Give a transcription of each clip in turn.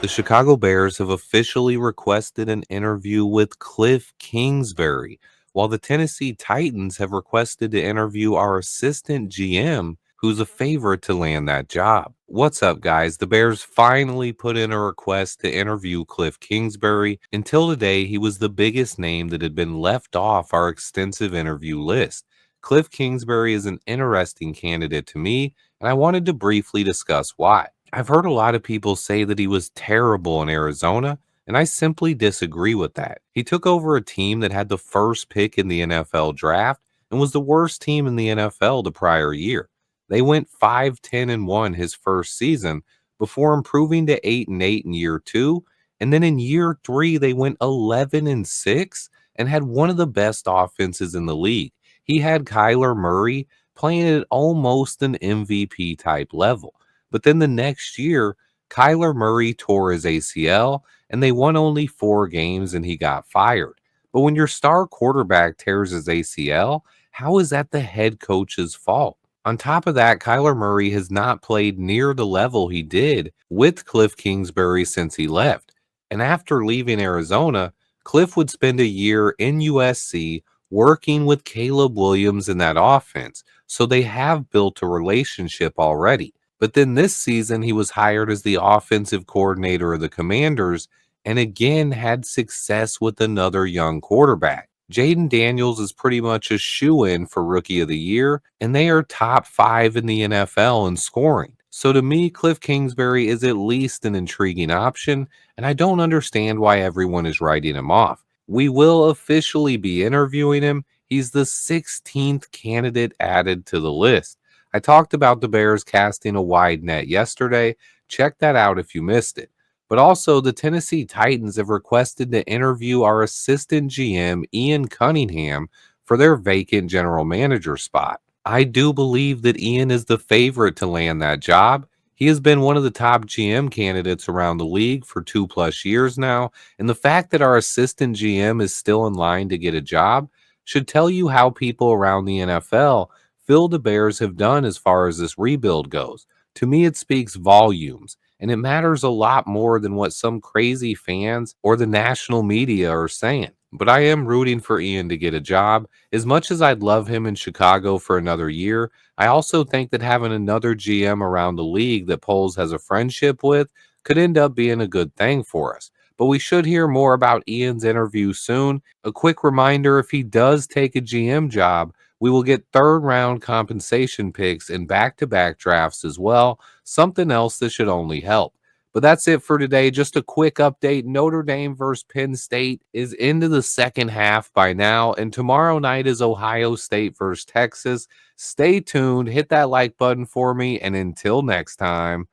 The Chicago Bears have officially requested an interview with Kliff Kingsbury, while the Tennessee Titans have requested to interview our assistant GM, who's a favorite to land that job. What's up, guys? The Bears finally put in a request to interview Kliff Kingsbury. Until today, he was the biggest name that had been left off our extensive interview list. Kliff Kingsbury is an interesting candidate to me, and I wanted to briefly discuss why. I've heard a lot of people say that he was terrible in Arizona, and I simply disagree with that. He took over a team that had the first pick in the NFL draft and was the worst team in the NFL the prior year. They went 5-10-1 his first season before improving to 8-8 in year 2, and then in year 3 they went 11-6 and had one of the best offenses in the league. He had Kyler Murray playing at almost an MVP type level. But then the next year, Kyler Murray tore his ACL and they won only 4 games and he got fired. But when your star quarterback tears his ACL, how is that the head coach's fault? On top of that, Kyler Murray has not played near the level he did with Kliff Kingsbury since he left. And after leaving Arizona, Kliff would spend a year in USC working with Caleb Williams in that offense. So they have built a relationship already. But then this season, he was hired as the offensive coordinator of the Commanders and again had success with another young quarterback. Jaden Daniels is pretty much a shoe-in for Rookie of the Year, and they are top 5 in the NFL in scoring. So to me, Kliff Kingsbury is at least an intriguing option, and I don't understand why everyone is writing him off. We will officially be interviewing him. He's the 16th candidate added to the list. I talked about the Bears casting a wide net yesterday. Check that out if you missed it. But also, the Tennessee Titans have requested to interview our assistant GM, Ian Cunningham, for their vacant general manager spot. I do believe that Ian is the favorite to land that job. He has been one of the top GM candidates around the league for 2+ years now, and the fact that our assistant GM is still in line to get a job should tell you how people around the NFL feel the Bears have done as far as this rebuild goes. To me, it speaks volumes, and it matters a lot more than what some crazy fans or the national media are saying. But I am rooting for Ian to get a job. As much as I'd love him in Chicago for another year, I also think that having another GM around the league that Poles has a friendship with could end up being a good thing for us. But we should hear more about Ian's interview soon. A quick reminder, if he does take a GM job, we will get third round compensation picks in back-to-back drafts as well, something else that should only help. But that's it for today. Just a quick update. Notre Dame versus Penn State is into the second half by now, and tomorrow night is Ohio State versus Texas. Stay tuned, hit that like button for me, and until next time,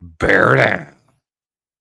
bear down.